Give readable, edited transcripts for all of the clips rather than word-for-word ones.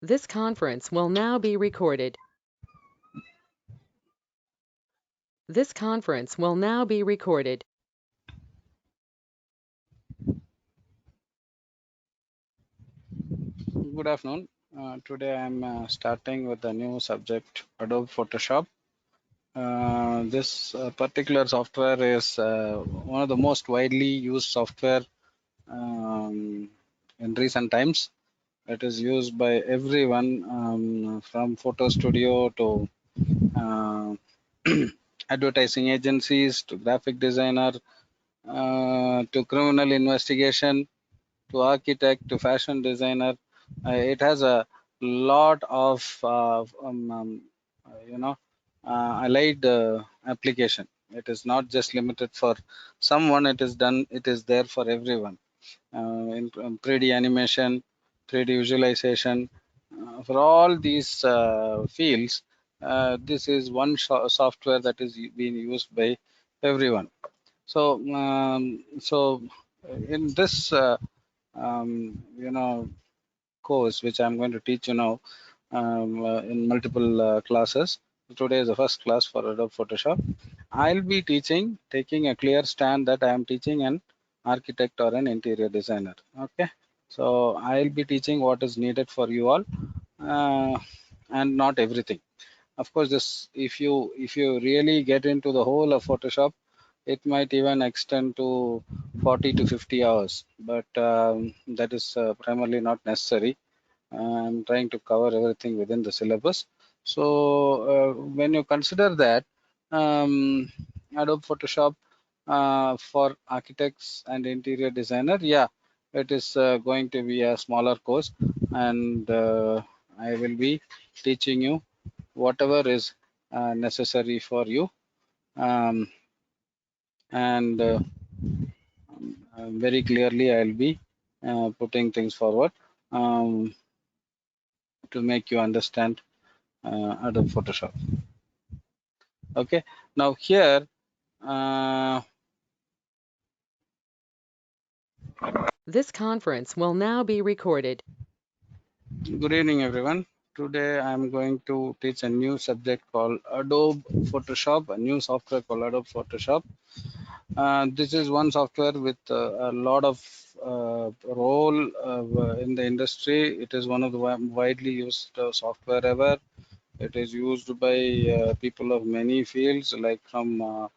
This conference will now be recorded. This conference will now be recorded. Good afternoon. Today I'm starting with a new subject, Adobe Photoshop. This particular software is one of the most widely used software in recent times. It is used by everyone from photo studio to uh, advertising agencies to graphic designer to criminal investigation to architect to fashion designer. It has a lot of allied application. It is not just limited for someone. It is there for everyone. In 3D animation, 3D visualization, for all these fields, this is one software that is being used by everyone. So in this course which I'm going to teach you now in multiple classes. Today is the first class for Adobe Photoshop. I'll be taking a clear stand that I am teaching an architect or an interior designer. Okay, so I'll be teaching what is needed for you all, and not everything. Of course, this if you really get into the whole of Photoshop, it might even extend to 40 to 50 hours, but that is primarily not necessary. I'm trying to cover everything within the syllabus. So when you consider that, Adobe Photoshop for architects and interior designer, yeah, it is going to be a smaller course, and I will be teaching you whatever is necessary for you, um, and very clearly I'll be putting things forward to make you understand Adobe Photoshop. Okay, now here This conference will now be recorded. good evening everyone. Today I'm going to teach a new subject called Adobe Photoshop, a new software called Adobe Photoshop. This is one software with a lot of role in the industry. It is one of the widely used software ever. It is used by people of many fields, like from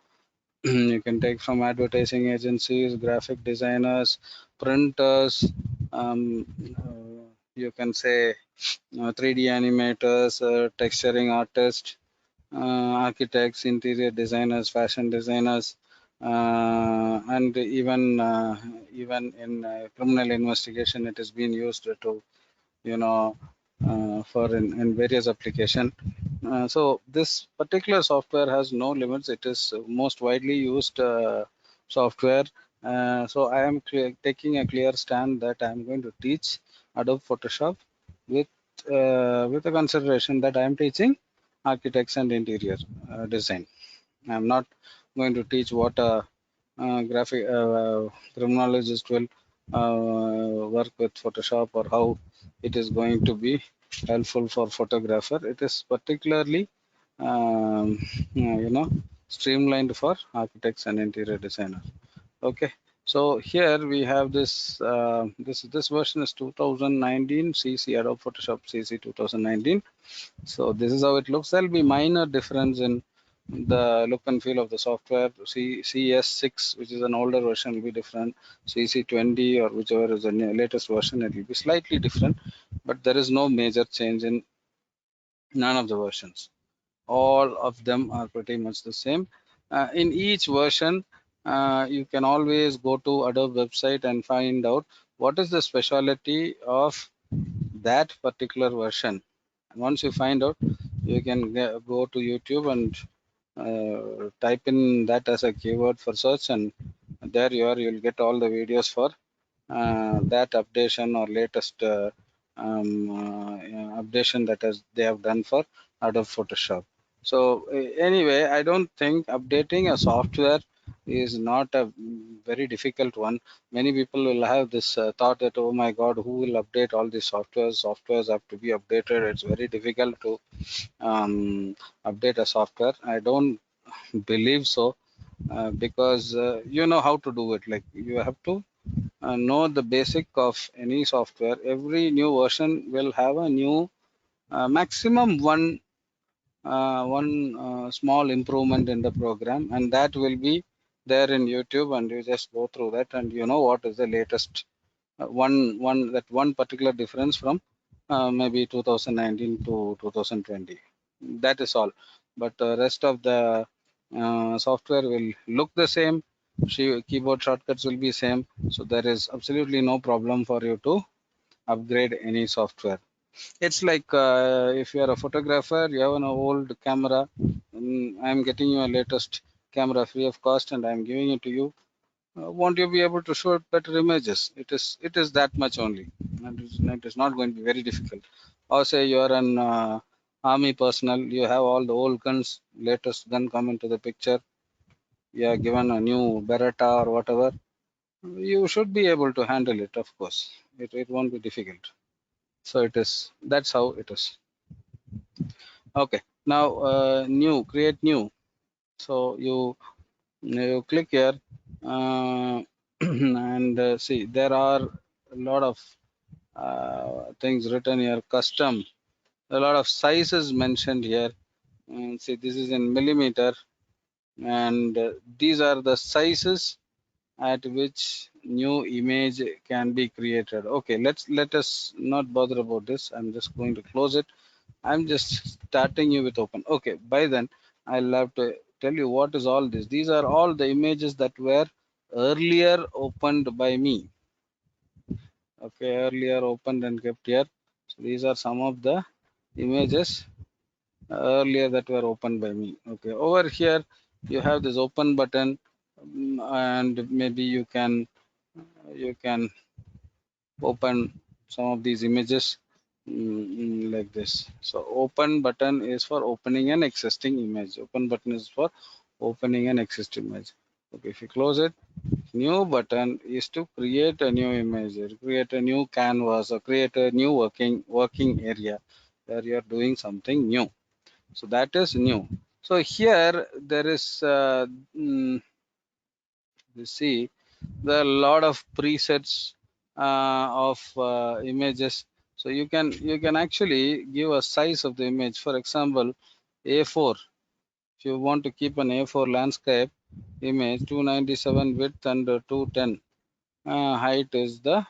you can take from advertising agencies, graphic designers, printers, you can say 3D animators, texturing artists, architects, interior designers, fashion designers, and even in criminal investigation, it is being used to, you know, for in various application. So this particular software has no limits. It is most widely used software. So I am taking a clear stand that I am going to teach Adobe Photoshop with a consideration that I am teaching architects and interior design. I am not going to teach what a graphic criminologist will work with Photoshop, or how it is going to be helpful for photographer. It is particularly streamlined for architects and interior designers. Okay, so here we have this version is 2019 CC, Adobe Photoshop CC 2019. So this is how it looks. There'll be minor difference in the look and feel of the software. CS6, which is an older version, will be different. CC20 or whichever is the latest version, it will be slightly different, but there is no major change in none of the versions. All of them are pretty much the same. In each version, you can always go to Adobe website and find out what is the specialty of that particular version. And once you find out, you can go to YouTube and type in that as a keyword for search, and there you'll get all the videos for that updation or latest updation that they have done for Adobe Photoshop. So anyway, I don't think updating a software is not a very difficult one. Many people will have this thought that, oh my God, who will update all these softwares? Softwares have to be updated. It's very difficult to update a software. I don't believe so, because you know how to do it. Like, you have to know the basic of any software. Every new version will have a new maximum one small improvement in the program, and that will be there in YouTube, and you just go through that, and you know what is the latest one particular difference from maybe 2019 to 2020. That is all. But rest of the software will look the same. Keyboard shortcuts will be same. So there is absolutely no problem for you to upgrade any software. It's like if you are a photographer, you have an old camera. I'm getting you a latest camera free of cost, and I'm giving it to you. Won't you be able to show better images? It is that much only, and it is not going to be very difficult. Or say you are an army personnel, you have all the old guns, latest gun come into the picture. You are given a new Beretta or whatever. You should be able to handle it, of course. It won't be difficult. So it is. That's how it is. Okay. Now create new. So you click here, and see, there are a lot of things written here. Custom, a lot of sizes mentioned here. And see, this is in millimeter, and these are the sizes at which new image can be created. Okay, let us not bother about this. I'm just going to close it. I'm just starting you with open. Okay, by then I'll have to tell you what is all this. These are all the images that were earlier opened by me. Okay, earlier opened and kept here. So these are some of the images earlier that were opened by me. Okay, over here you have this open button, and maybe you can open some of these images like this. So open button is for opening an existing image. Open button is for opening an existing image. Okay, if you close it, new button is to create a new image, or create a new canvas, or create a new working area where you are doing something new. So that is new. So here there is you see, there are a lot of presets of images. So you can actually give a size of the image. For example, A4. If you want to keep an A4 landscape image, 297 width and 210 height is the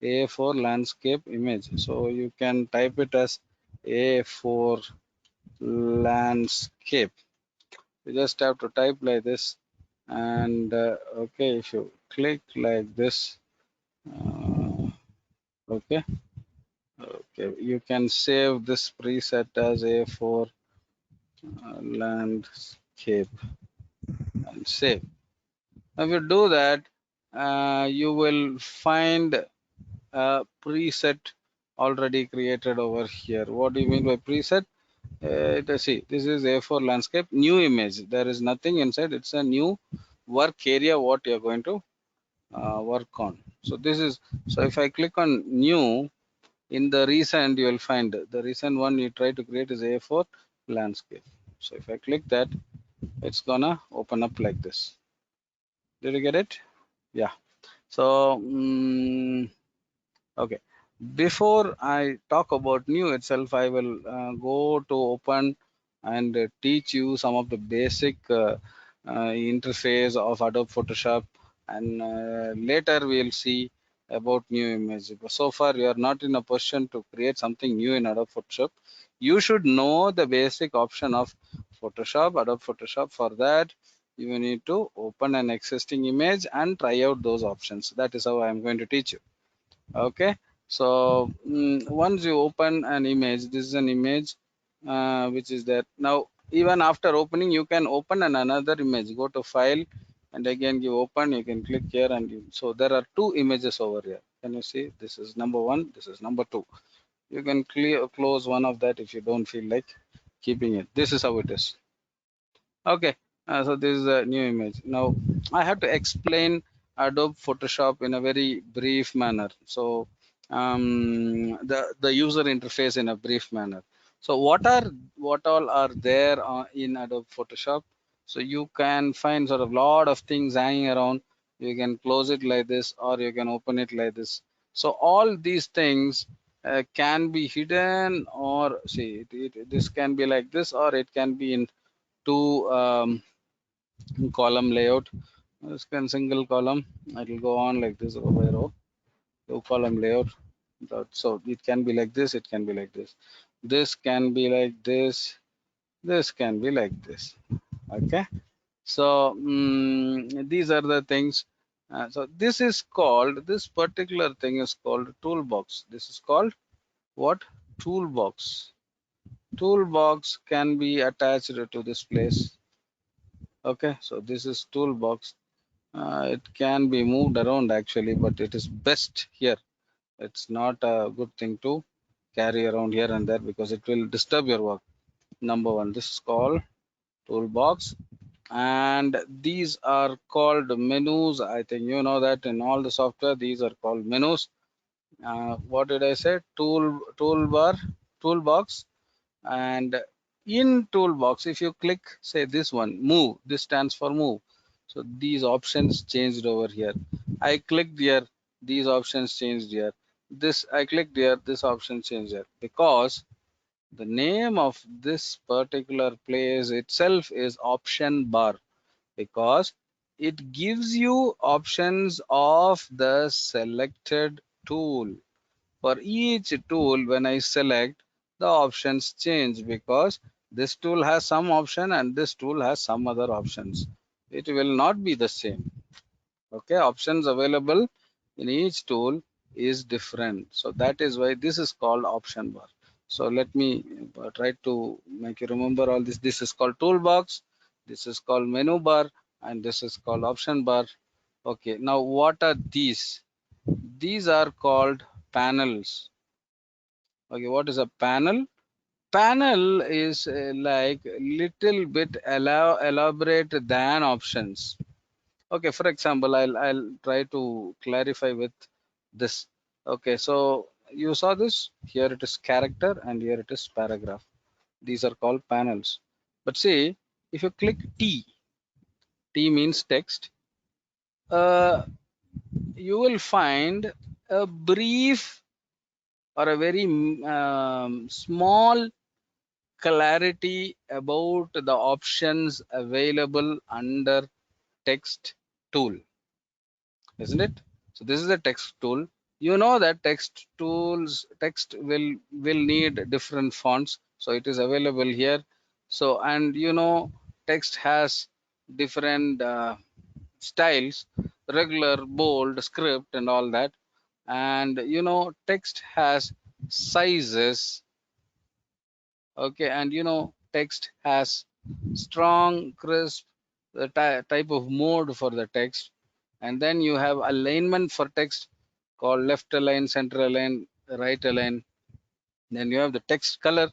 A4 landscape image. So you can type it as A4 landscape. You just have to type like this, and okay, if you click like this, okay, you can save this preset as A4 landscape and save. If you do that, you will find a preset already created over here. What do you mean by preset? See, this is A4 landscape, new image. There is nothing inside. It's a new work area what you're going to work on. So this is, so if I click on new, in the recent you will find the recent one you try to create is A4 landscape. So if I click that, it's gonna open up like this. Did you get it? Yeah. So okay, before I talk about new itself, I will go to open and teach you some of the basic interface of Adobe Photoshop, and later we'll see about new image. But so far you are not in a position to create something new in Adobe Photoshop. You should know the basic option of Photoshop, Adobe Photoshop. For that, you need to open an existing image and try out those options. That is how I am going to teach you. Okay, so once you open an image, this is an image which is there. Now even after opening, you can open another image. Go to file and again give open. You can click here, and so there are two images over here. Can you see? This is number one, this is number two. You can close one of that if you don't feel like keeping it. This is how it is. Okay, so this is a new image. Now I have to explain Adobe Photoshop in a very brief manner. So the user interface in a brief manner. So what all are there in Adobe Photoshop? So you can find sort of lot of things hanging around. You can close it like this, or you can open it like this. So all these things can be hidden, or see this can be like this, or it can be in two column layout. This can single column. It will go on like this, row by row, two column layout. So it can be like this, it can be like this. This can be like this, this can be like this. Okay. So these are the things. So this is called, this particular thing is called toolbox. This is called what? Toolbox. Toolbox can be attached to this place. Okay. So this is toolbox. It can be moved around actually, but it is best here. It's not a good thing to carry around here and there because it will disturb your work. Number one, this is called toolbox, and these are called menus. I think you know that in all the software these are called menus. What did I say? Toolbar, toolbox, and in toolbox, if you click, say this one, move, this stands for move. So these options changed over here. I clicked here, these options changed here. This I clicked here, this option changed here, because the name of this particular place itself is option bar, because it gives you options of the selected tool. For each tool, when I select, the options change because this tool has some option and this tool has some other options. It will not be the same. Okay, options available in each tool is different. So that is why this is called option bar. So let me try to make you remember all this. This is called toolbox, this is called menu bar, and this is called option bar. Okay, now what are these? These are called panels. Okay, what is a panel? Panel is like little bit elaborate than options. Okay, for example, I'll try to clarify with this. Okay, so you saw this, here it is character and here it is paragraph. These are called panels. But see, if you click T means text, uh, you will find a brief or a very small clarity about the options available under text tool, isn't it? So this is a text tool. You know that text will need different fonts, so it is available here. So, and you know, text has different styles, regular, bold, script, and all that. And you know, text has sizes. Okay, and you know, text has strong, crisp, the type of mode for the text. And then you have alignment for text called left align, center align, right align. Then you have the text color,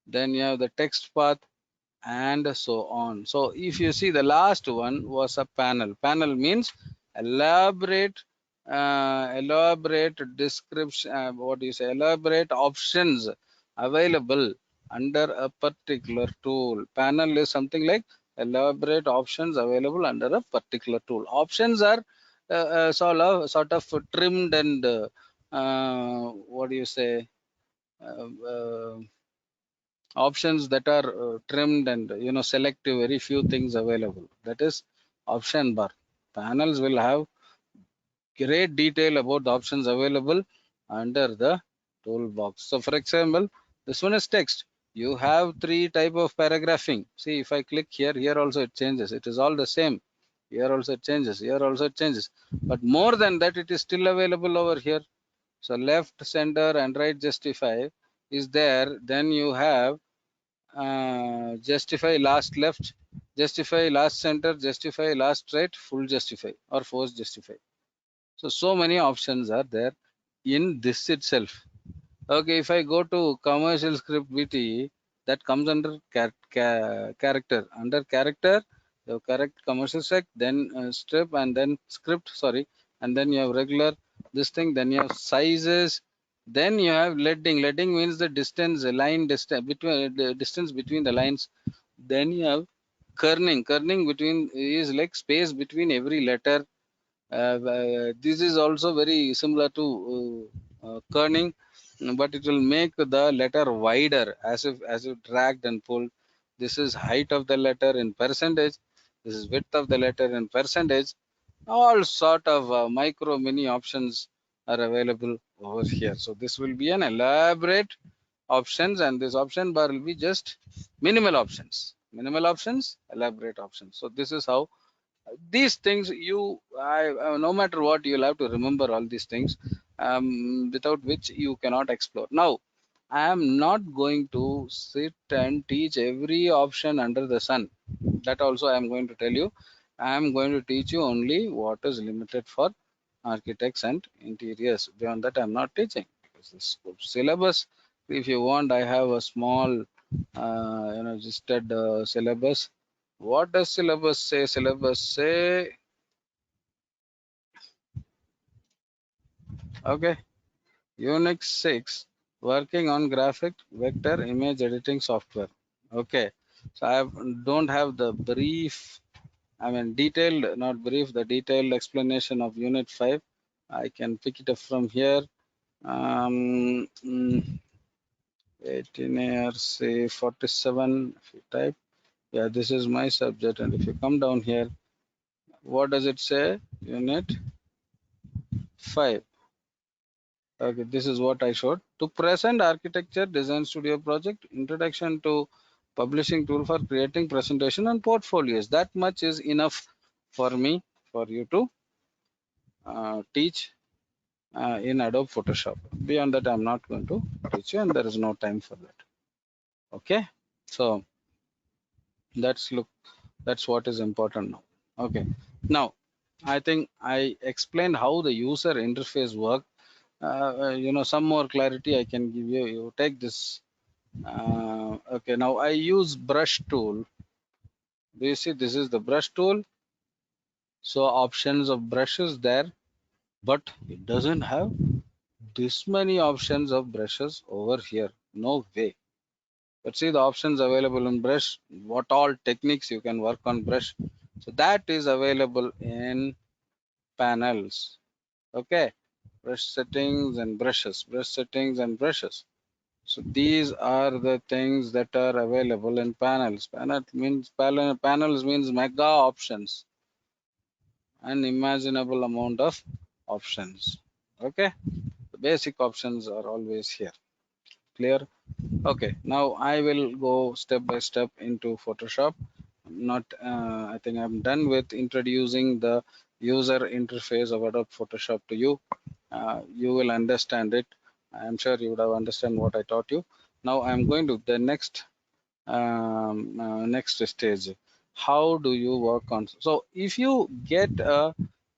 then you have the text path, and so on. So if you see, the last one was a panel. Panel means elaborate elaborate description, what do you say, elaborate options available under a particular tool. Panel is something like elaborate options available under a particular tool. Options are sort of trimmed and what do you say, uh, uh, options that are trimmed and you know selective, very few things available. That is option bar. Panels will have great detail about the options available under the toolbox. So for example, this one is text. You have three type of paragraphing. See, if I click here, here also it changes, it is all the same. Here also it changes, here also it changes, but more than that, it is still available over here. So left, center, and right justify is there. Then you have justify last left, justify last center, justify last right, full justify, or force justify. So many options are there in this itself. Okay, if I go to commercial script VT, that comes under character. Under character, You have correct commercial sec, then strip, and then script, sorry, and then you have regular this thing, then you have sizes, then you have leading. Leading means the distance, the line distance between the distance between the lines. Then you have kerning. Kerning between is like space between every letter. This is also very similar to kerning, but it will make the letter wider as if dragged and pulled. This is height of the letter in percentage. This is width of the letter in percentage. All sort of micro mini options are available over here. So this will be an elaborate options, and this option bar will be just minimal options. Minimal options, elaborate options. So this is how these things no matter what, you'll have to remember all these things, without which you cannot explore. Now I am not going to sit and teach every option under the sun. That also I am going to tell you. I am going to teach you only what is limited for architects and interiors. Beyond that, I'm not teaching, because this syllabus, if you want, I have a small registered syllabus. What does syllabus say? Syllabus say, okay, Unix 6, working on graphic vector image editing software. Okay, so don't have the brief, I mean detailed, not brief, the detailed explanation of unit 5. I can pick it up from here. 18 or say 47, if you type, yeah, this is my subject. And if you come down here, what does it say? Unit 5. Okay, this is what I showed. To present architecture design studio project, introduction to publishing tool for creating presentation and portfolios. That much is enough for me, for you to teach in Adobe Photoshop. Beyond that, I'm not going to teach you, and there is no time for that. Okay, so that's what is important now. Okay, now I think I explained how the user interface work. Some more clarity I can give you. You take this. Okay, now I use brush tool. Do you see, this is the brush tool? So options of brushes there, but it doesn't have this many options of brushes over here. No way. But see the options available in brush, what all techniques you can work on brush. So that is available in panels. Okay, brush settings and brushes, brush settings and brushes. So these are the things that are available in panels. Panels means mega options, unimaginable amount of options. Okay, the basic options are always here. Clear? Okay, now I will go step by step into Photoshop. Not, I think I'm done with introducing the user interface of Adobe Photoshop to you. You will understand it. I'm sure you would have understand what I taught you. Now I'm going to the next stage. How do you work on? So if you get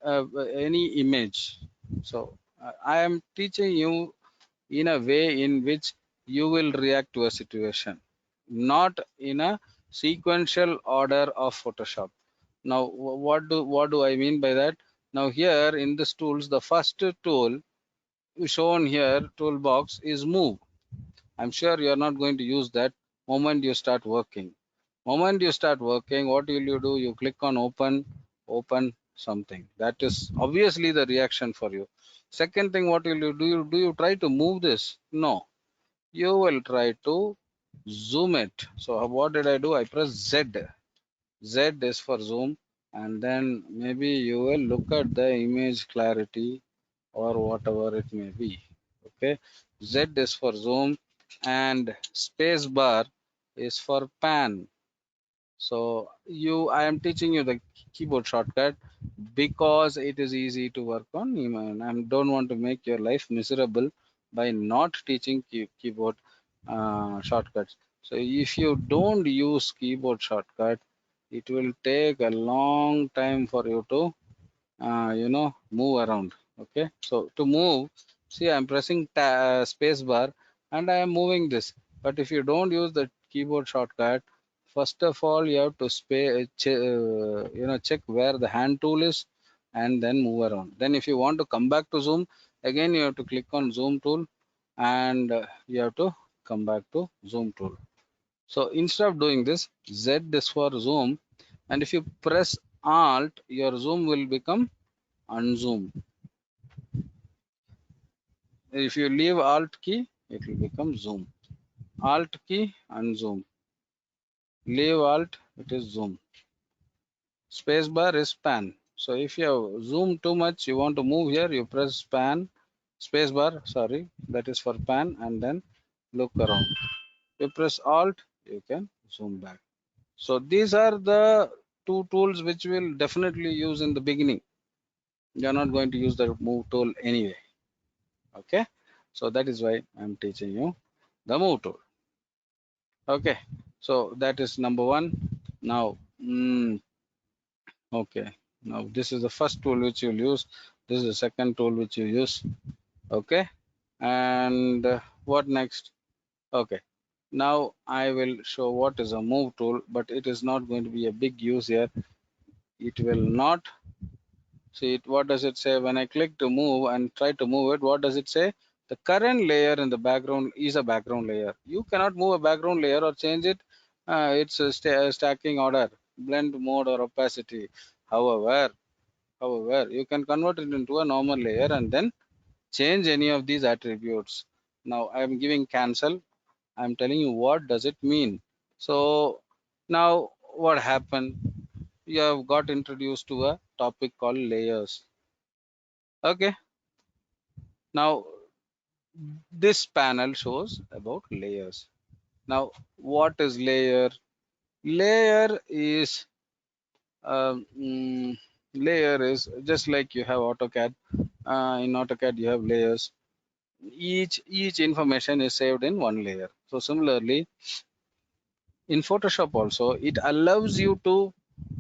any image, so I am teaching you in a way in which you will react to a situation, not in a sequential order of Photoshop. Now what do I mean by that? Now here in this tools, the first tool shown here, toolbox, is move. I'm sure you're not going to use that moment you start working. Moment you start working, what will you do? You click on open something. That is obviously the reaction for you. Second thing, what will you do? Do you try to move this? No. You will try to zoom it. So what did I do? I press Z. Z is for zoom, and then maybe you will look at the image clarity or whatever it may be. Okay, Z is for zoom, and space bar is for pan. So I am teaching you the keyboard shortcut because it is easy to work on. I don't want to make your life miserable by not teaching keyboard shortcuts. So if you don't use keyboard shortcut, it will take a long time for you to move around. Okay, so to move, see, I'm pressing space bar and I am moving this. But if you don't use the keyboard shortcut, First of all, you have to check where the hand tool is and then move around. Then if you want to come back to zoom, again you have to click on zoom tool and you have to come back to zoom tool. So instead of doing this, Z is for zoom, and if you press Alt, your zoom will become unzoom. If you leave Alt key, it will become zoom. Alt key, unzoom. Leave Alt, it is zoom. Spacebar is pan. So if you have zoomed too much, you want to move here, you press pan, spacebar, sorry, that is for pan, and then look around. You press Alt, you can zoom back. So these are the two tools which we'll definitely use in the beginning. You're not going to use the move tool anyway. Okay, so that is why I'm teaching you the move tool. Okay, so that is number one. Now, okay, now this is the first tool which you'll use. This is the second tool which you use. Okay, and what next? Okay, now I will show what is a move tool, but it is not going to be a big use here. It will not see it. What does it say when I click to move and try to move it? What does it say? The current layer in the background is a background layer. You cannot move a background layer or change it. It's a stacking order, blend mode or opacity. However, you can convert it into a normal layer and then change any of these attributes. Now I am giving cancel. I'm telling you what does it mean. So now what happened? You have got introduced to a topic called layers. Okay, now this panel shows about layers. Now what is layer? Layer is um, mm, layer is just like you have AutoCAD. In AutoCAD you have layers. Each information is saved in one layer. So similarly, in Photoshop also, it allows you to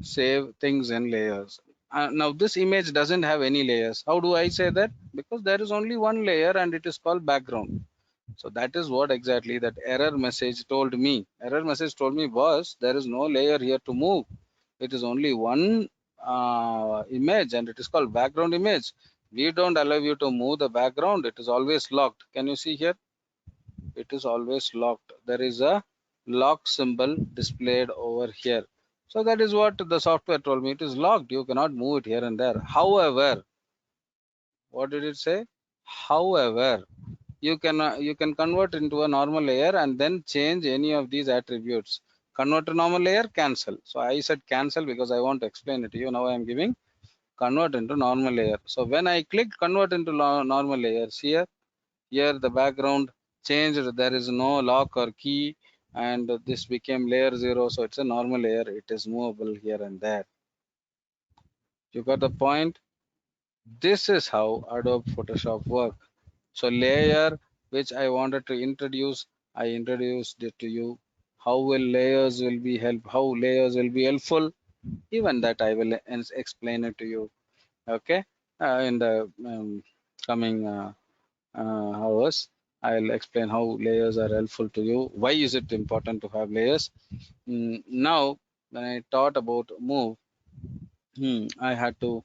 save things in layers. Now this image doesn't have any layers. How do I say that? Because there is only one layer and it is called background. So that is what exactly that error message told me. Error message told me was there is no layer here to move. It is only one image and it is called background image. We don't allow you to move the background. It is always locked. Can you see here? It is always locked. There is a lock symbol displayed over here. So that is what the software told me. It is locked. You cannot move it here and there. However, what did it say? However, you can convert into a normal layer and then change any of these attributes. Convert to normal layer, cancel. So I said cancel because I want to explain it to you. Now I am giving convert into normal layer. So when I click convert into normal layers here the background changed. There is no lock or key and this became layer 0. So it's a normal layer. It is movable here and there. You got the point? This is how Adobe Photoshop work. So layer which I wanted to introduce, I introduced it to you. How will layers will be helpful? Even that I will explain it to you. Okay, in the coming hours, I'll explain how layers are helpful to you. Why is it important to have layers? Now, when I taught about move, I had to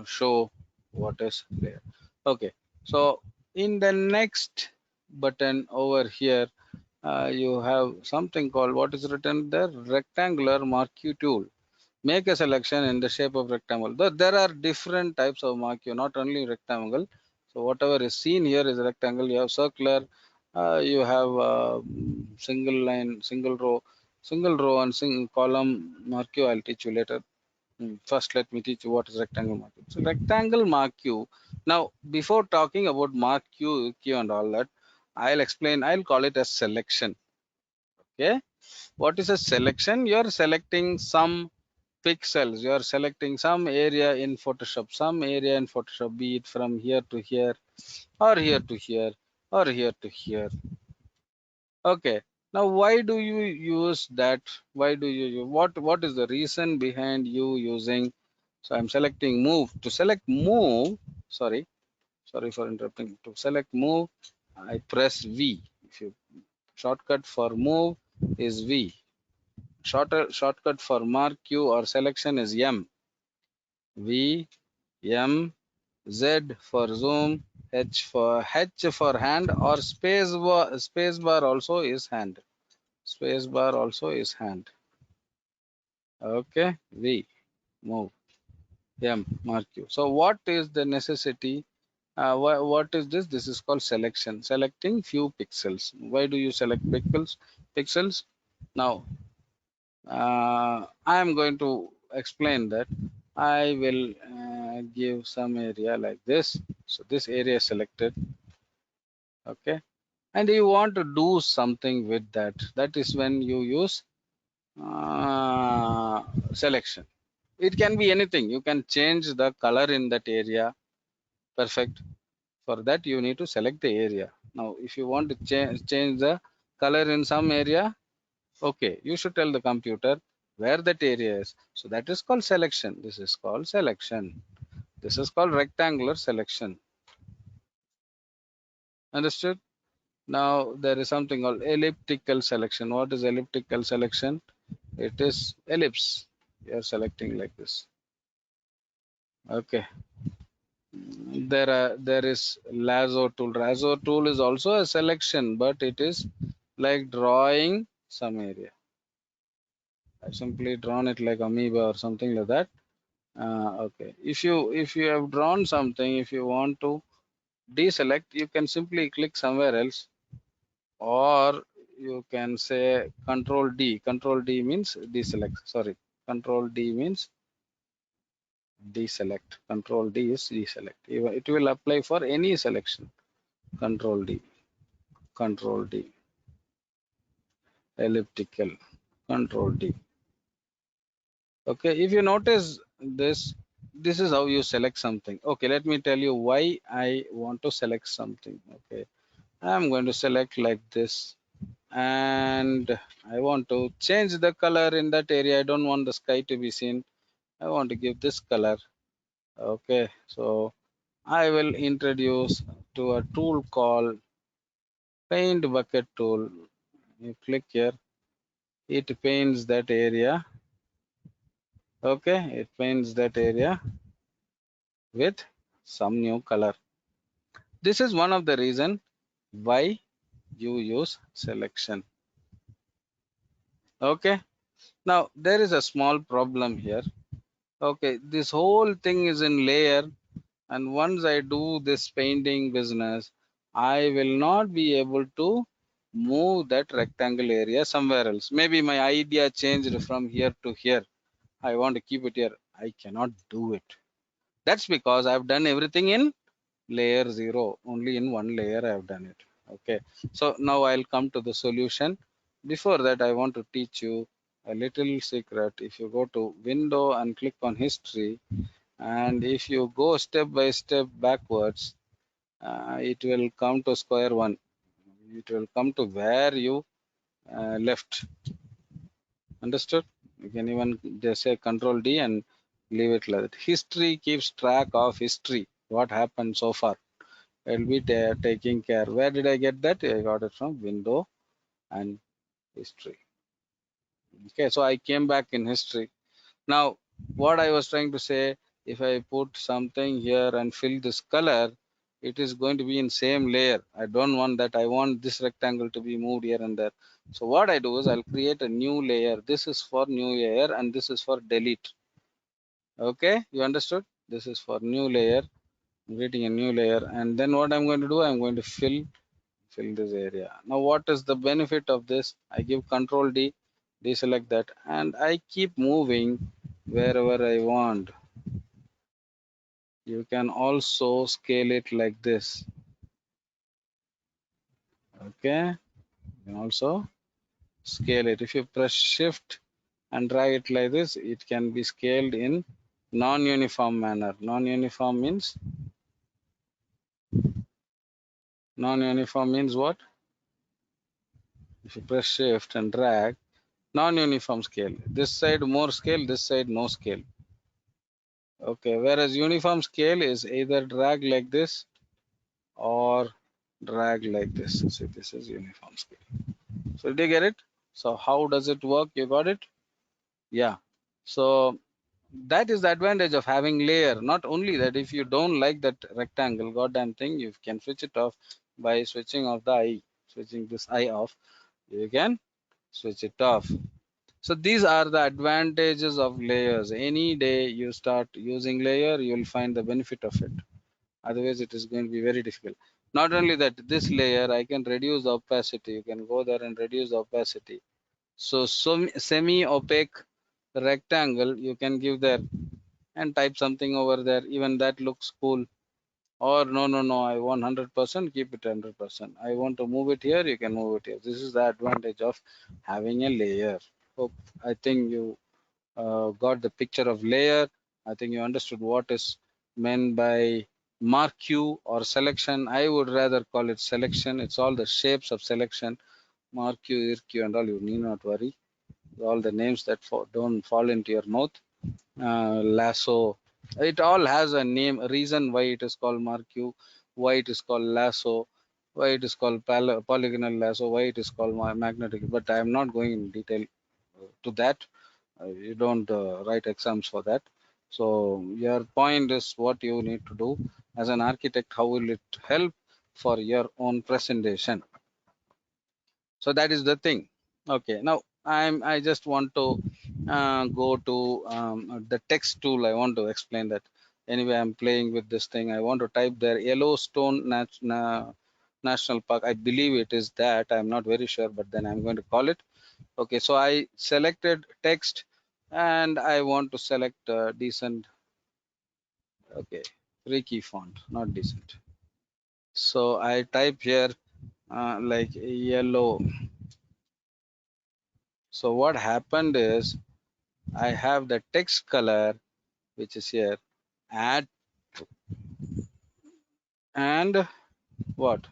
show what is layer. Okay, so in the next button over here, you have something called what is written there, rectangular marquee tool. Make a selection in the shape of rectangle. There are different types of marquee, not only rectangle. So whatever is seen here is rectangle. You have circular, you have single line, single row and single column marquee. I'll teach you later. First, let me teach you what is rectangle marquee. So rectangle marquee. Now, before talking about marquee and all that, I'll call it a selection. Okay. What is a selection? You are selecting some pixels. You are selecting some area in Photoshop, be it from here to here, or here to here, or here to here. Okay. Now, why do you use that? Why do you use, what is the reason behind you using? So I'm selecting move. To select move, sorry for interrupting. To select move, I press V. If you shortcut for move is V. Shortcut for mark Q or selection is M. V, M, Z for zoom, H for hand, or space bar also is hand. Space bar also is hand. Okay, V, move, M, mark Q. So what is the necessity? What is this? This is called selection. Selecting few pixels. Why do you select Pixels. Now, I am going to explain that. I will give some area like this. So this area is selected. Okay, and you want to do something with that. That is when you use selection. It can be anything. You can change the color in that area. Perfect. For that you need to select the area. Now if you want to change the color in some area, okay, you should tell the computer where that area is. So that is called selection. This is called selection. This is called rectangular selection. Understood? Now there is something called elliptical selection. What is elliptical selection? It is ellipse. You are selecting like this. Okay. There is lasso tool. Lasso tool is also a selection, but it is like drawing some area. I simply drawn it like amoeba or something like that. Okay. If you have drawn something, if you want to deselect, you can simply click somewhere else, or you can say Control D. Control D means deselect. Sorry, Control D means deselect. Control D is deselect. It will apply for any selection. Control D. Control D. Elliptical. Control D. Okay, if you notice this is how you select something. Okay, let me tell you why I want to select something. Okay, I'm going to select like this, and I want to change the color in that area. I don't want the sky to be seen. I want to give this color. Okay, so I will introduce to a tool called paint bucket tool. You click here, it paints that area. Okay, it paints that area with some new color. This is one of the reason why you use selection. Okay, now there is a small problem here. Okay, this whole thing is in layer, and once I do this painting business, I will not be able to move that rectangle area somewhere else. Maybe my idea changed from here to here. I want to keep it here. I cannot do it. That's because I've done everything in layer 0. Only in one layer I have done it. Okay, so now I'll come to the solution. Before that, I want to teach you a little secret. If you go to window and click on history, and if you go step by step backwards, it will come to square one. It will come to where you left. Understood? You can even just say Control D and leave it like that. History keeps track of history, what happened so far. I'll be taking care. Where did I get that? I got it from window and history. Okay, so I came back in history. Now, what I was trying to say, if I put something here and fill this color, it is going to be in same layer. I don't want that. I want this rectangle to be moved here and there. So what I do is I'll create a new layer. This is for new layer and this is for delete. Okay, you understood? This is for new layer. I'm creating a new layer, and then what I'm going to do, I'm going to fill this area. Now what is the benefit of this? I give Control D, deselect that, and I keep moving wherever I want. You can also scale it like this. Okay, you can also scale it. If you press shift and drag it like this, it can be scaled in non-uniform manner. Non-uniform means what? If you press shift and drag, non-uniform scale. This side more scale, this side no scale. Okay, whereas uniform scale is either drag like this or drag like this. See, this is uniform scale. So did you get it? So how does it work? You got it? Yeah. So that is the advantage of having layer. Not only that, if you don't like that rectangle goddamn thing, you can switch it off by switching off the eye. Switching this eye off, you can switch it off. So these are the advantages of layers. Any day you start using layer, you will find the benefit of it. Otherwise it is going to be very difficult. Not only that, this layer I can reduce the opacity. You can go there and reduce the opacity. So semi opaque rectangle you can give there and type something over there. Even that looks cool. Or no, I want 100%, keep it 100%. I want to move it here, you can move it here. This is the advantage of having a layer. Hope I think you got the picture of layer. I think you understood what is meant by marque or selection. I would rather call it selection. It's all the shapes of selection. Marque, irq, and all. You need not worry. All the names that don't fall into your mouth. Lasso. It all has a name, a reason why it is called marque, why it is called lasso, why it is called polygonal lasso, why it is called magnetic. But I am not going in detail to that. You don't write exams for that. So your point is what you need to do as an architect. How will it help for your own presentation? So that is the thing. Okay, now I just want to go to the text tool. I want to explain that. Anyway, I'm playing with this thing. I want to type there Yellowstone National Park. I believe it is that. I'm not very sure, but then I'm going to call it. Okay, so I selected text and I want to select decent. Okay, free key font, not decent. So I type here like yellow. So what happened is I have the text color, which is here, add and what?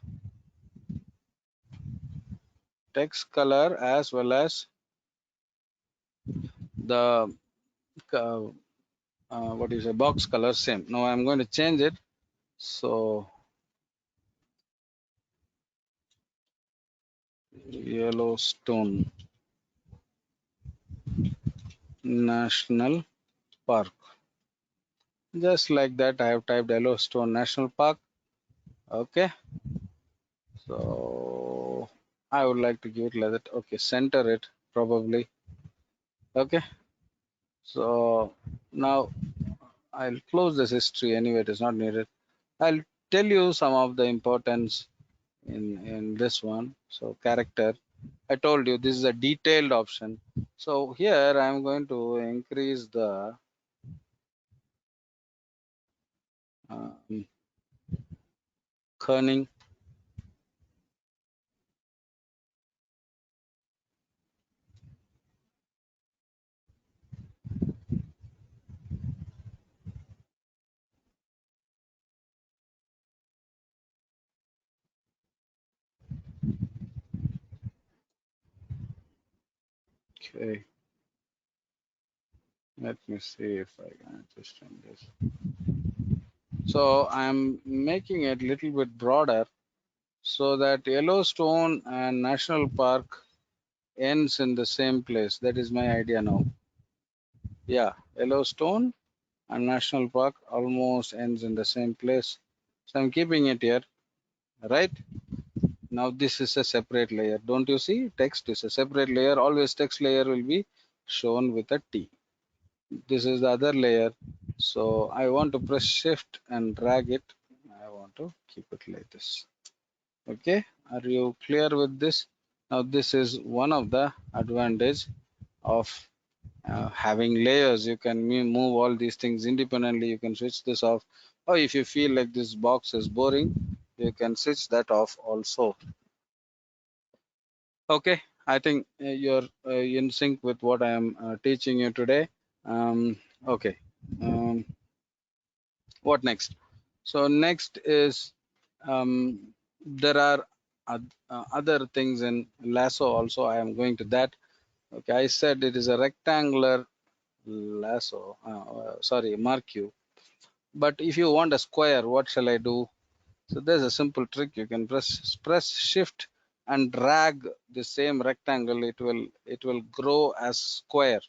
Text color as well as the what is a box color same. Now I'm going to change it. So Yellowstone National Park. Just like that, I have typed Yellowstone National Park. Okay. So I would like to give it like that. Okay, center it probably. Okay. So now I'll close this history anyway, it is not needed. I'll tell you some of the importance in this one. So character, I told you this is a detailed option. So here I'm going to increase the um, kerning. Okay, let me see if I can adjust on this. So I'm making it a little bit broader so that Yellowstone and National Park ends in the same place. That is my idea now. Yeah, Yellowstone and National Park almost ends in the same place. So I'm keeping it here, right? Now this is a separate layer. Don't you see? Text is a separate layer. Always text layer will be shown with a T. This is the other layer. So I want to press shift and drag it. I want to keep it like this. Okay, are you clear with this? Now this is one of the advantage of having layers. You can move all these things independently. You can switch this off, or if you feel like this box is boring, you can switch that off also. Okay, I think you're in sync with what I am teaching you today. Okay, what next? So next is there are other things in lasso also. I am going to that. Okay, I said it is a rectangular lasso, sorry, marque. But if you want a square, what shall I do? So there's a simple trick. You can press shift and drag the same rectangle, it will grow as square.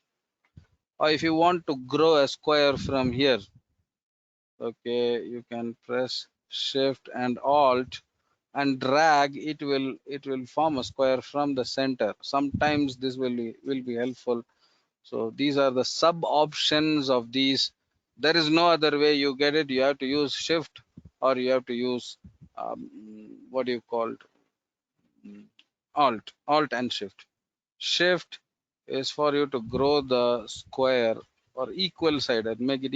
Or if you want to grow a square from here, okay, you can press shift and alt and drag, it will form a square from the center. Sometimes this will be helpful. So these are the sub options of these. There is no other way you get it. You have to use shift, or you have to use what do you call it? Alt and shift. Shift is for you to grow the square or equal sided, make it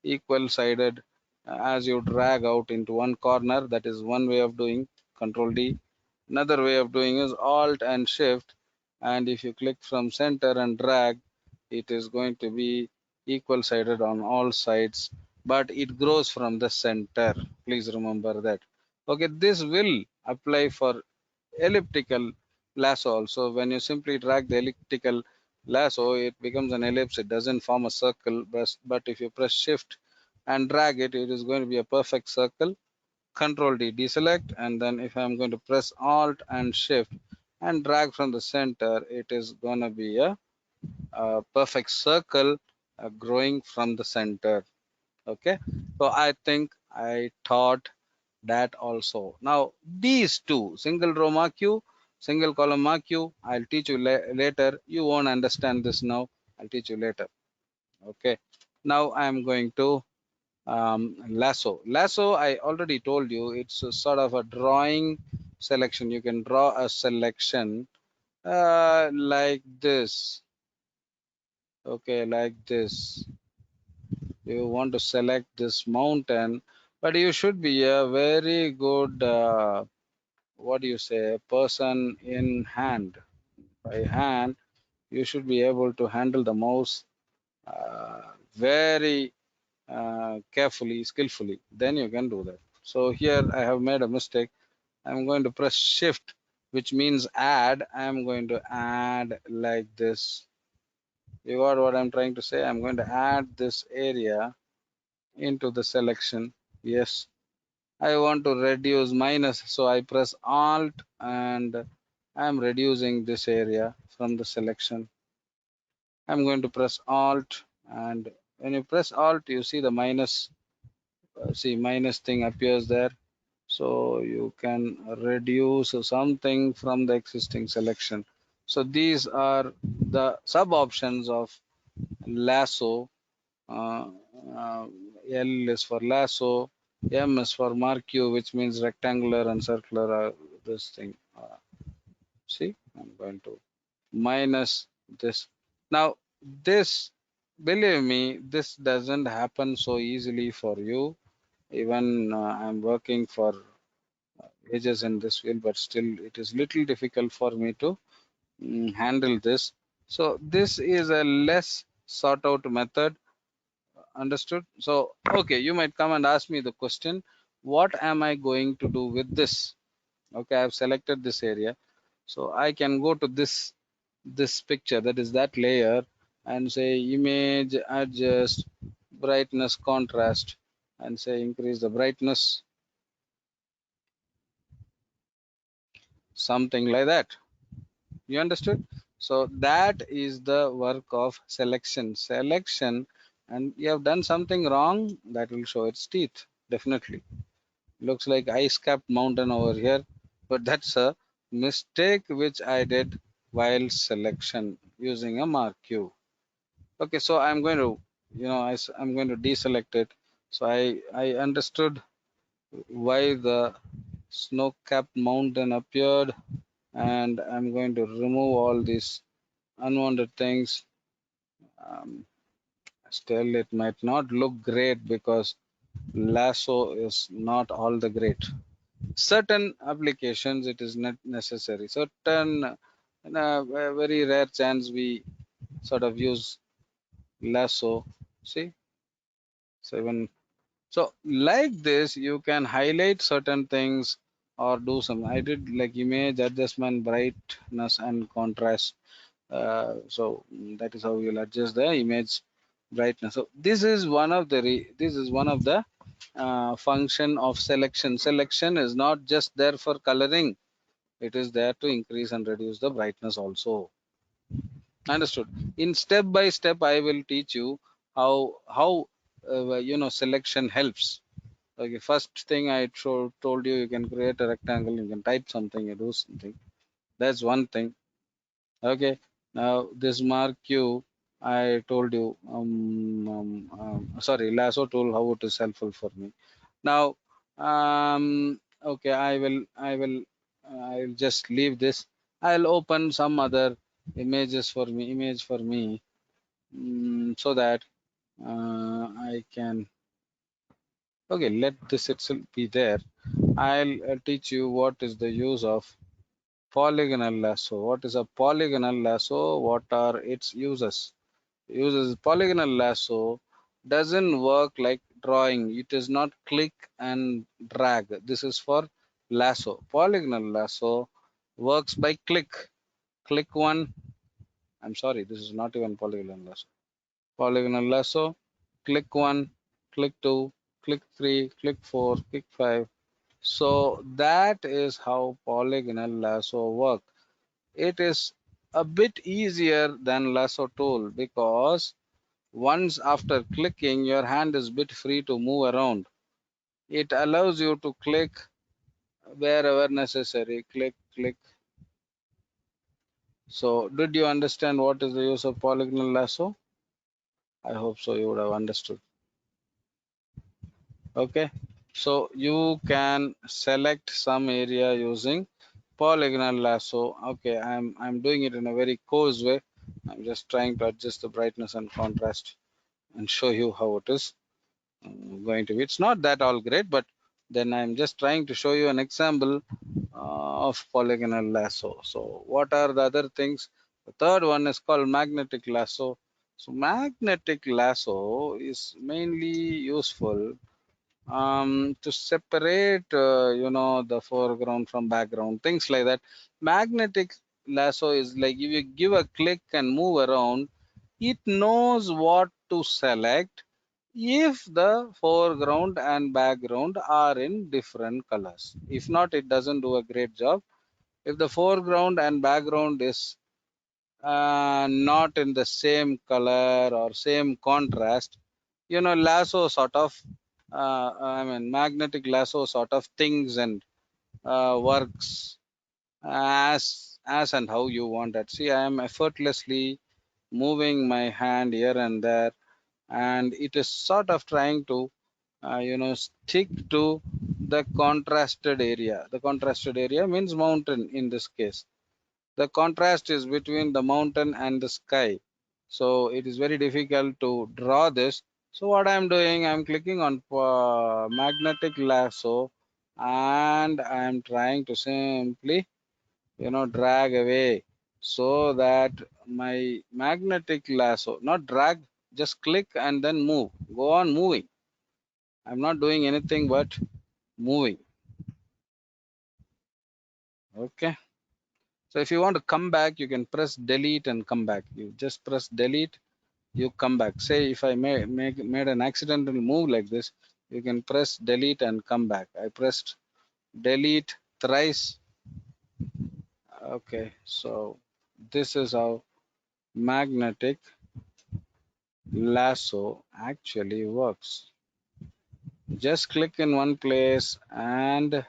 equal sided as you drag out into one corner. That is one way of doing. Control D. Another way of doing is alt and shift, and if you click from center and drag, it is going to be equal sided on all sides, but it grows from the center. Please remember that. Okay, this will apply for elliptical lasso also. When you simply drag the elliptical lasso, it becomes an ellipse. It doesn't form a circle, but if you press shift and drag it, it is going to be a perfect circle. Control D, deselect, and then if I'm going to press alt and shift and drag from the center, it is going to be a perfect circle growing from the center. Okay, so I think I taught that also. Now these two, single row marque, single column marque, I'll teach you later. You won't understand this now. I'll teach you later. Okay, now I'm going to lasso. Lasso, I already told you, it's a sort of a drawing selection. You can draw a selection like this. Okay, like this. You want to select this mountain, but you should be a very good what do you say, person in hand. By hand, you should be able to handle the mouse very carefully, skillfully. Then you can do that. So here I have made a mistake. I'm going to press shift, which means add. I'm going to add like this. You got what I'm trying to say? I'm going to add this area into the selection. Yes, I want to reduce minus, so I press alt and I'm reducing this area from the selection. I'm going to press alt, and when you press alt, you see the minus, see minus thing appears there. So you can reduce something from the existing selection. So these are the sub options of lasso. uh, uh, L is for lasso, M is for marque, which means rectangular and circular. This thing. See, I'm going to minus this. Now, this, believe me, this doesn't happen so easily for you. Even I'm working for ages in this field, but still it is little difficult for me to handle this. So this is a less sought out method. Understood? So, okay, you might come and ask me the question, what am I going to do with this? Okay, I've selected this area. So I can go to this picture, that is that layer, and say image, adjust, brightness, contrast, and say increase the brightness, something like that. You understood? So that is the work of selection, and you have done something wrong, that will show its teeth, definitely. Looks like ice capped mountain over here, but that's a mistake which I did while selection using a marque. Okay, so I'm going to, I'm going to deselect it. So I understood why the snow capped mountain appeared, and I'm going to remove all these unwanted things. um, Still it might not look great because lasso is not all the great. Certain applications it is not necessary. Certain, in a very rare chance, we sort of use lasso. See, so even so like this, you can highlight certain things or do some. I did like image adjustment, brightness and contrast. So that is how you'll adjust the image brightness. So this is one of the function of selection. Selection is not just there for coloring. It is there to increase and reduce the brightness also. Understood? In step by step, I will teach you how selection helps. Okay, first thing I told you, you can create a rectangle, you can type something, you do something. That's one thing. Okay, now this mark Q, I told you, sorry, lasso tool, how it is helpful for me. Now, okay, I'll just leave this. I'll open some other image for me, so that I can. Okay, let this itself be there. I'll teach you what is the use of polygonal lasso. What is a polygonal lasso? What are its uses? Uses polygonal lasso doesn't work like drawing. It is not click and drag. This is for lasso. Polygonal lasso works by click. Click one. I'm sorry, this is not even polygonal lasso. Polygonal lasso. Click one, click two, click three, click four, click five. So that is how polygonal lasso work. It is a bit easier than lasso tool because once after clicking, your hand is bit free to move around. It allows you to click wherever necessary. Click, click. So did you understand what is the use of polygonal lasso? I hope so you would have understood. Okay. So you can select some area using polygonal lasso. Okay, I'm doing it in a very coarse way. I'm just trying to adjust the brightness and contrast and show you how it is going to be. It's not that all great, but then I'm just trying to show you an example of polygonal lasso. So what are the other things? The third one is called magnetic lasso. So magnetic lasso is mainly useful to separate the foreground from background, things like that. Magnetic lasso is like if you give a click and move around, it knows what to select if the foreground and background are in different colors. If not, it doesn't do a great job. If the foreground and background is not in the same color or same contrast, lasso sort of magnetic lasso sort of things and works as and how you want it. See, I am effortlessly moving my hand here and there, and it is sort of trying to stick to the contrasted area. The contrasted area means mountain in this case. The contrast is between the mountain and the sky, so it is very difficult to draw this. So what I'm doing, I'm clicking on magnetic lasso, and I'm trying to simply drag away, so that my magnetic lasso, not drag, just click and then move, go on moving. I'm not doing anything but moving. Okay, so if you want to come back, you can press delete and come back. You just press delete, you come back. Say if I made an accidental move like this, you can press delete and come back. I pressed delete thrice. Okay, so this is how magnetic lasso actually works. Just click in one place and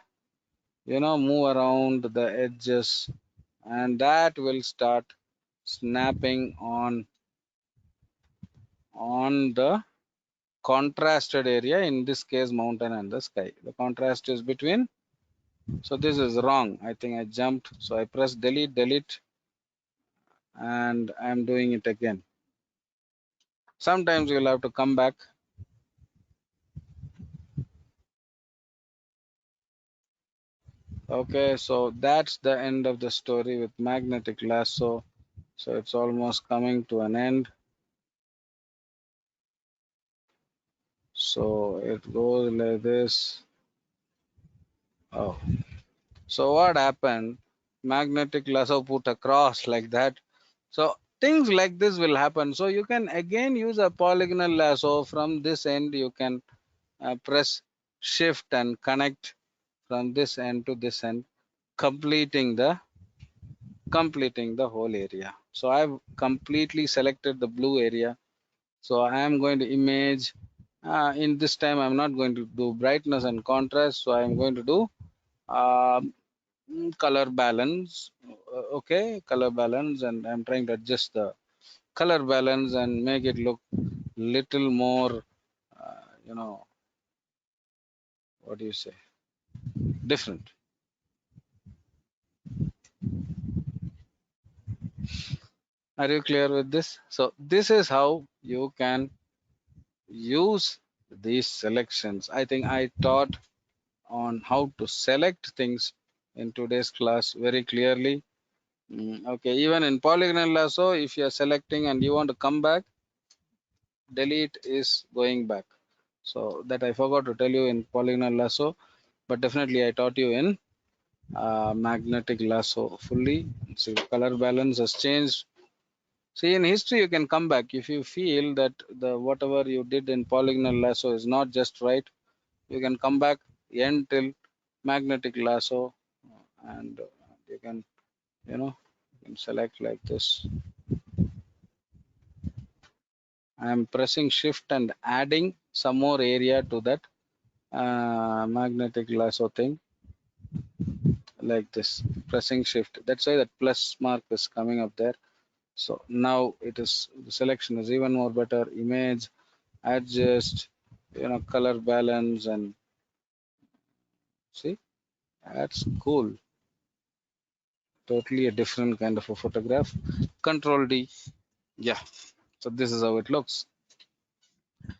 move around the edges, and that will start snapping on the contrasted area, in this case mountain and the sky. The contrast is between, so this is wrong. I think I jumped, so I press delete, and I'm doing it again. Sometimes you'll have to come back. Okay, so that's the end of the story with magnetic lasso. So it's almost coming to an end. So it goes like this. Oh, so what happened? Magnetic lasso put across like that. So things like this will happen. So you can again use a polygonal lasso. From this end, you can press shift and connect from this end to this end. completing the whole area. So I've completely selected the blue area. So I am going to image. In this time, I'm not going to do brightness and contrast. So I'm going to do color balance. Okay, color balance, and I'm trying to adjust the color balance and make it look little more, you know, what do you say, different. Are you clear with this? So this is how you can use these selections. I think I taught on how to select things in today's class very clearly. Okay, even in Polygonal Lasso, if you are selecting and you want to come back, delete is going back. So that I forgot to tell you in Polygonal Lasso, but definitely I taught you in magnetic lasso fully. See, color balance has changed. See, in history you can come back if you feel that the whatever you did in Polygonal Lasso is not just right. You can come back end till magnetic lasso, and you can, you know, you can select like this. I am pressing shift and adding some more area to that magnetic lasso thing, like this, pressing shift. That's why that plus mark is coming up there. So now it is, the selection is even more better. Image, adjust, color balance, and see, that's cool. Totally a different kind of a photograph. Control D. Yeah. So this is how it looks.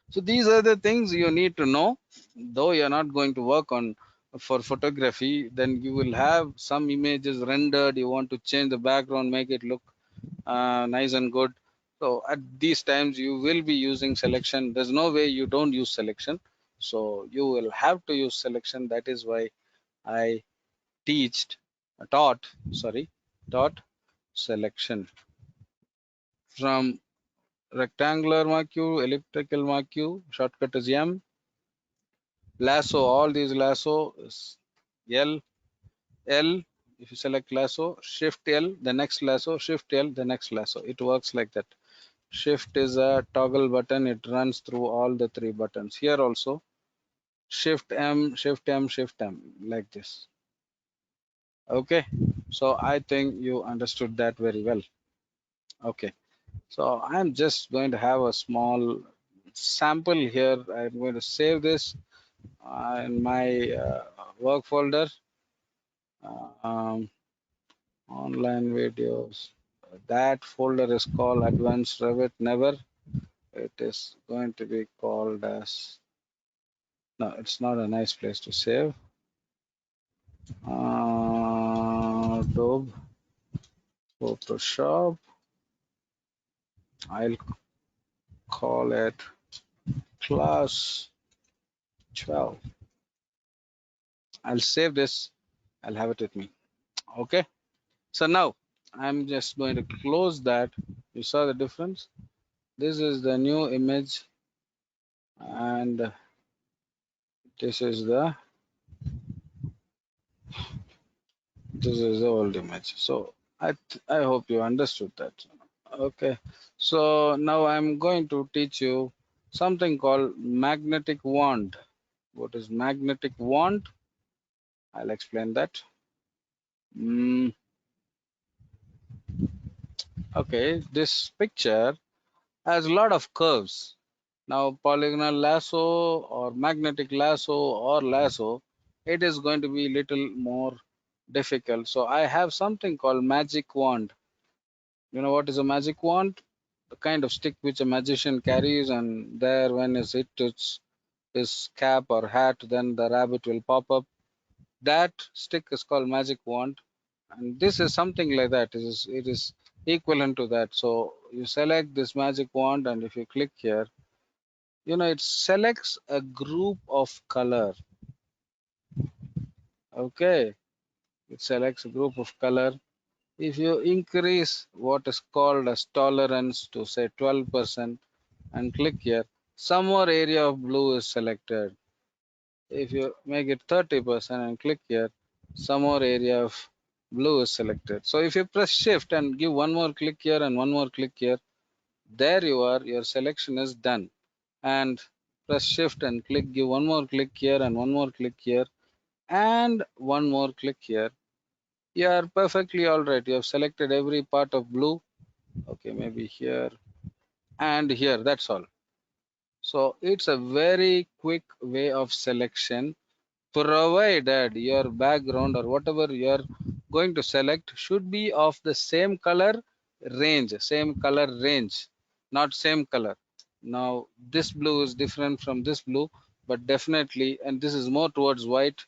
So these are the things you need to know. Though you're not going to work on for photography, then you will have some images rendered. You want to change the background, make it look nice and good. So at these times you will be using selection. There's no way you don't use selection. So you will have to use selection. That is why I taught, sorry, taught selection. From rectangular marque, elliptical marque, shortcut is M. Lasso, all these lasso is L. If you select lasso, shift L, the next lasso, shift L, the next lasso. It works like that. Shift is a toggle button. It runs through all the three buttons. Here also, shift M, shift M, shift M, like this. Okay. So I think you understood that very well. Okay. So I'm just going to have a small sample here. I'm going to save this in my work folder. Um, online videos. That folder is called Advanced Revit. Never. It is going to be called as, no, it's not a nice place to save. Adobe Photoshop. I'll call it class 12. I'll save this. I'll have it with me. Okay. So now I'm just going to close that. You saw the difference? This is the new image, and this is the old image. So I hope you understood that. Okay. So now I'm going to teach you something called magnetic wand. What is magnetic wand? I'll explain that. Okay, this picture has a lot of curves. Now, polygonal lasso or magnetic lasso or lasso, it is going to be little more difficult. So I have something called magic wand. You know what is a magic wand? The kind of stick which a magician carries, and there when is it his cap or hat, then the rabbit will pop up. That stick is called magic wand, and this is something like that. It is equivalent to that. So you select this magic wand, and if you click here, it selects a group of color. Okay, it selects a group of color. If you increase what is called as tolerance to say 12% and click here, some more area of blue is selected. If you make it 30% and click here, some more area of blue is selected. So if you press shift and give one more click here and one more click here, there you are, your selection is done. And press shift and click, give one more click here and one more click here and one more click here. You are perfectly all right. You have selected every part of blue. Okay, maybe here and here, that's all. So it's a very quick way of selection, provided your background or whatever you're going to select should be of the same color range, not same color. Now this blue is different from this blue, but definitely, and this is more towards white,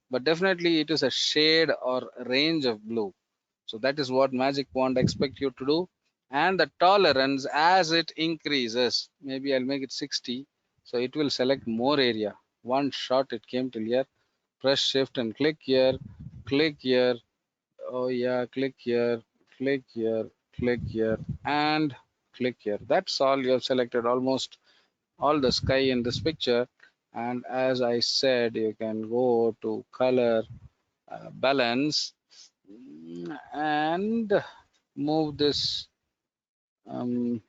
but definitely it is a shade or range of blue. So that is what magic wand expect you to do. And the tolerance, as it increases, maybe I'll make it 60, so it will select more area. One shot it came till here. Press shift and click here, click here, oh yeah, click here, click here, click here, and click here. That's all. You have selected almost all the sky in this picture. And as I said, you can go to color balance and move this. um,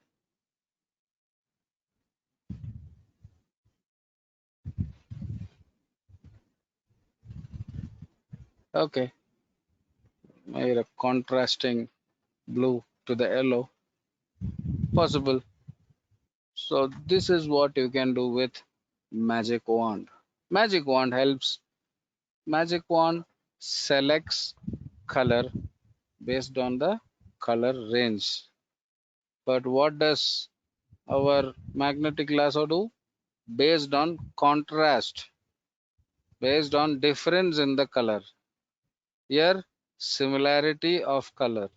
okay, made a contrasting blue to the yellow possible. So this is what you can do with magic wand. Magic wand helps. Magic wand selects color based on the color range. But what does our magnetic lasso do? Based on contrast, based on difference in the color. Here, similarity of color.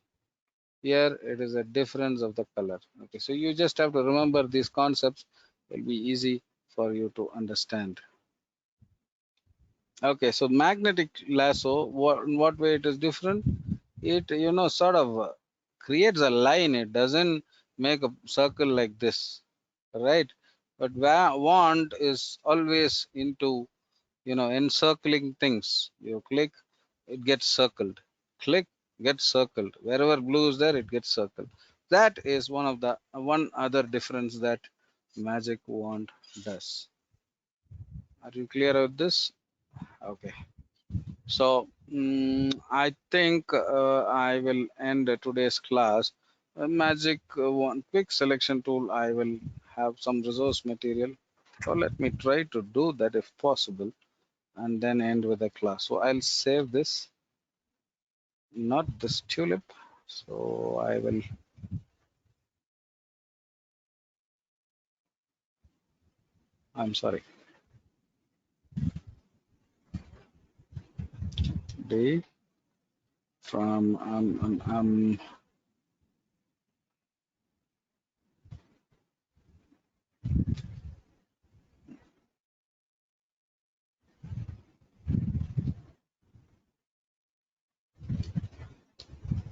Here, it is a difference of the color. Okay, so you just have to remember these concepts. It will be easy for you to understand. Okay, so magnetic lasso, in what way it is different? It, sort of creates a line. It doesn't make a circle like this, right? But wand is always into, encircling things. You click, it gets circled. Click, gets circled. Wherever blue is there, it gets circled. That is one other difference that magic wand does. Are you clear with this? Okay. So I think I will end today's class. Magic one quick selection tool. I will have some resource material. So let me try to do that if possible, and then end with the class. So I'll save this, not this tulip. So I will. I'm sorry. D from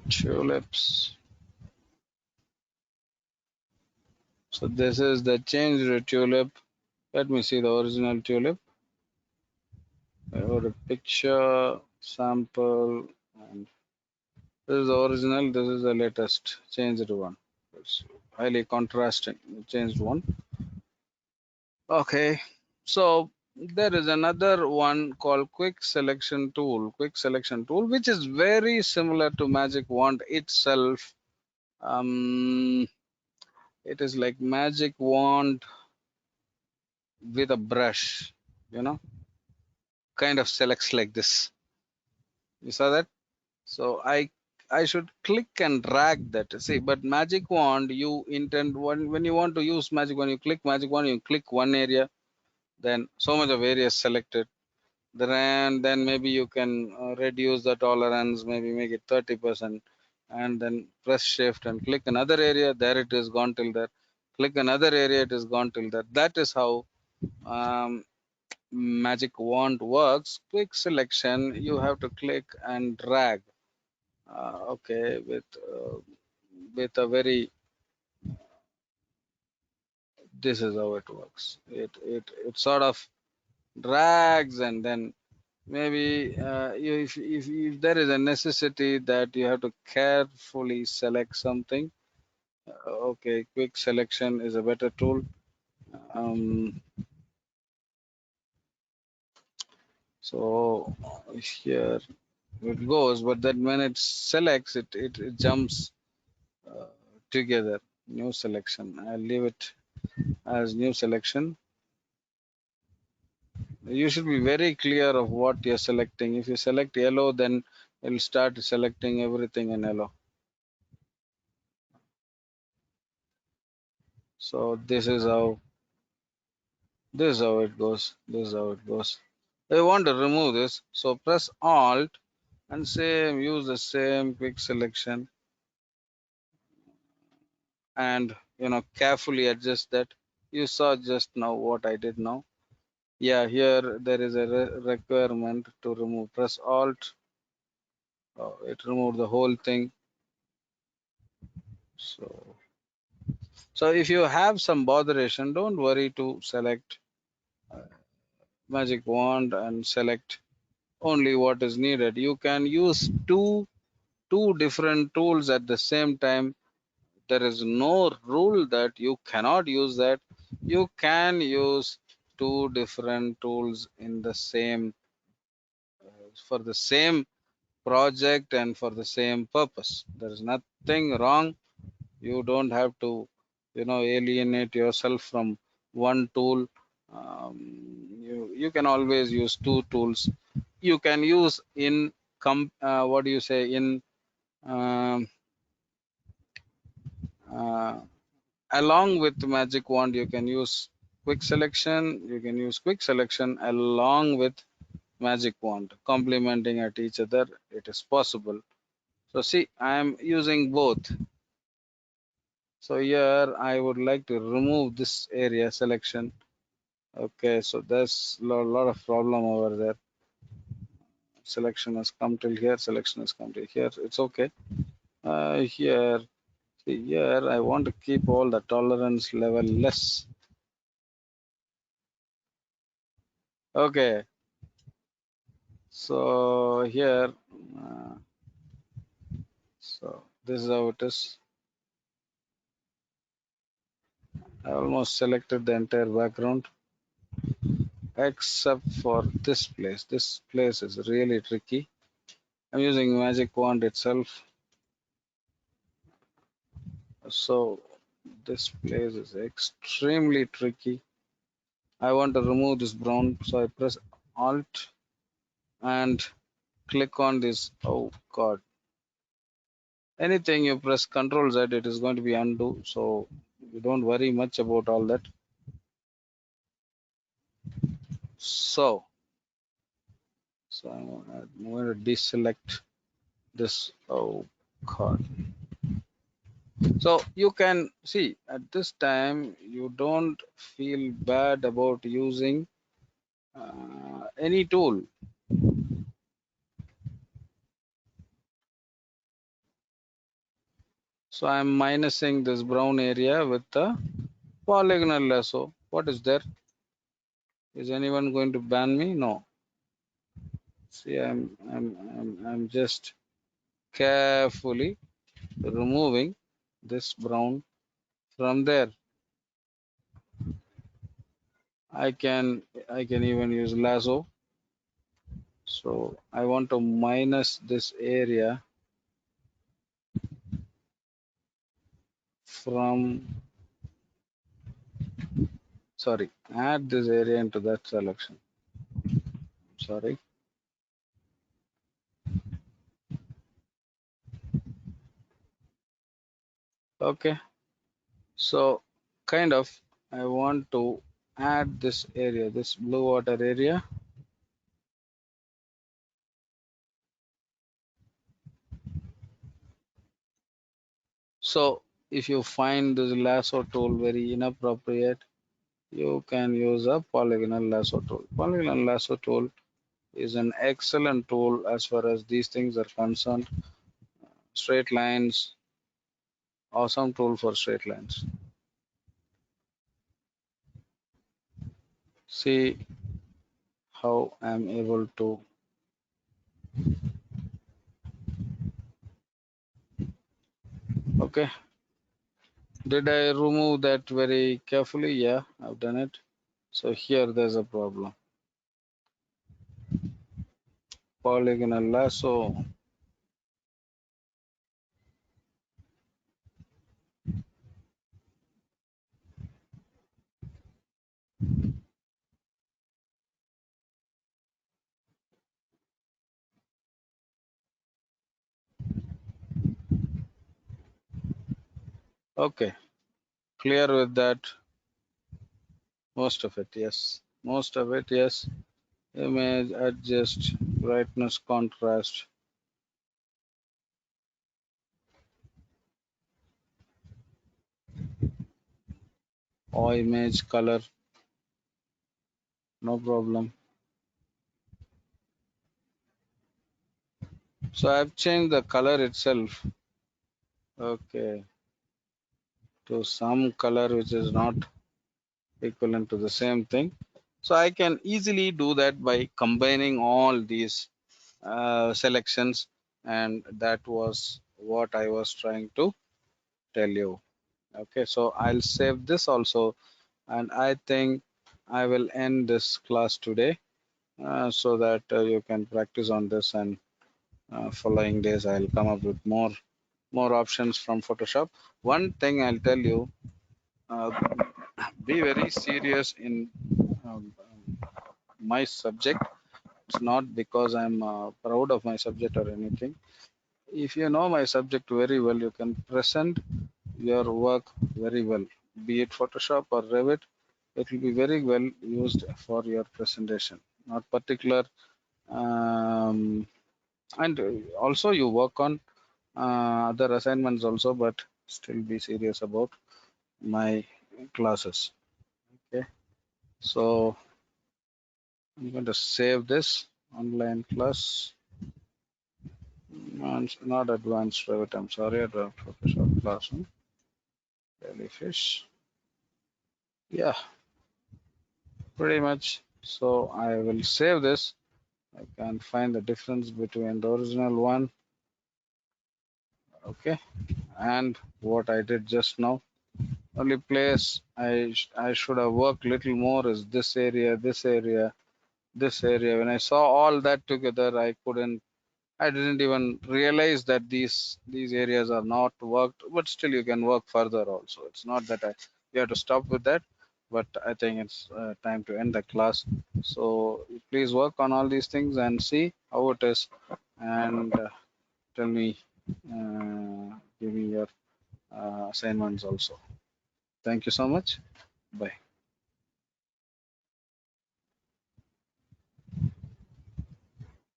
tulips. So this is the changed tulip. Let me see the original tulip. I got a picture sample, and this is the original. This is the latest changed one. It's highly contrasting. Changed one. Okay, so there is another one called quick selection tool. Quick selection tool, which is very similar to magic wand itself. Um, it is like magic wand with a brush. You know, kind of selects like this. You saw that? So I should click and drag that. See, but magic wand, you intend when you want to use magic wand, you click magic wand, you click one area, then so much of area is selected. Then maybe you can reduce the tolerance, maybe make it 30%, and then press shift and click another area. There it is gone till there. Click another area, it is gone till there. That is how um, magic wand works. Quick selection, you have to click and drag. Okay, with a very, this is how it works. It sort of drags and then maybe if there is a necessity that you have to carefully select something, okay, quick selection is a better tool. Um, so here it goes, but then when it selects, it jumps uh, together. New selection. I'll leave it as new selection. You should be very clear of what you're selecting. If you select yellow, then it'll start selecting everything in yellow. So this is how it goes. This is how it goes. I want to remove this, so press Alt and same use the same quick selection, and carefully adjust that. You saw just now what I did now. Yeah, here there is a requirement to remove. Press Alt. It removed the whole thing. So if you have some botheration, don't worry to select magic wand and select only what is needed. You can use two different tools at the same time. There is no rule that you cannot use that. You can use two different tools in the same for the same project and for the same purpose. There is nothing wrong. You don't have to alienate yourself from one tool. You can always use two tools. You can use in what do you say, in um, uh, along with the magic wand. You can use quick selection. You can use quick selection along with magic wand, complementing at each other. It is possible. So see, I am using both. So here I would like to remove this area selection. Okay, so there's a lot of problem over there. Selection has come till here, selection has come till here. It's okay. Here, see here, I want to keep all the tolerance level less. Okay, so here, so this is how it is. I almost selected the entire background except for this place. This place is really tricky. I'm using magic wand itself. So this place is extremely tricky. I want to remove this brown, so I press Alt and click on this. Oh God! Anything you press Control Z, it is going to be undo. So you don't worry much about all that. So, I'm going to deselect this. Oh God! So you can see at this time you don't feel bad about using any tool. So I'm minusing this brown area with the polygonal lasso. What is there? Is anyone going to ban me? No. See, I'm just carefully removing this brown from there. I can even use lasso. So I want to minus this area from, sorry, add this area into that selection. Sorry. Okay. So kind of I want to add this area, this blue water area. So if you find this lasso tool very inappropriate, you can use a polygonal lasso tool. Polygonal lasso tool is an excellent tool as far as these things are concerned. Straight lines, awesome tool for straight lines. See how I'm able to Okay, did I remove that very carefully? Yeah, I've done it. So here there's a problem. Polygonal lasso. Okay, clear with that. Most of it, yes. Most of it, yes. Image adjust, brightness, contrast, or image color, no problem. So I've changed the color itself, okay, to some color which is not equivalent to the same thing. So I can easily do that by combining all these selections, and that was what I was trying to tell you. Okay, so I'll save this also, and I think I will end this class today, so that you can practice on this, and following days I'll come up with more options from Photoshop. One thing I'll tell you, uh, be very serious in my subject. It's not because I'm proud of my subject or anything. If you know my subject very well, you can present your work very well. Be it Photoshop or Revit, it will be very well used for your presentation. Not particular, um, and also you work on other assignments also, but still be serious about my classes. Okay, so I'm going to save this online class. Not advanced Revit, I'm sorry, advanced Photoshop classroom. Jellyfish. Yeah, pretty much. So I will save this. I can find the difference between the original one, okay, and what I did just now. Only place I should have worked little more is this area, this area, this area. When I saw all that together, I didn't even realize that these areas are not worked, but still you can work further also. It's not that you have to stop with that, but I think it's time to end the class. So please work on all these things and see how it is, and tell me, give me your assignments also. Thank you so much. Bye.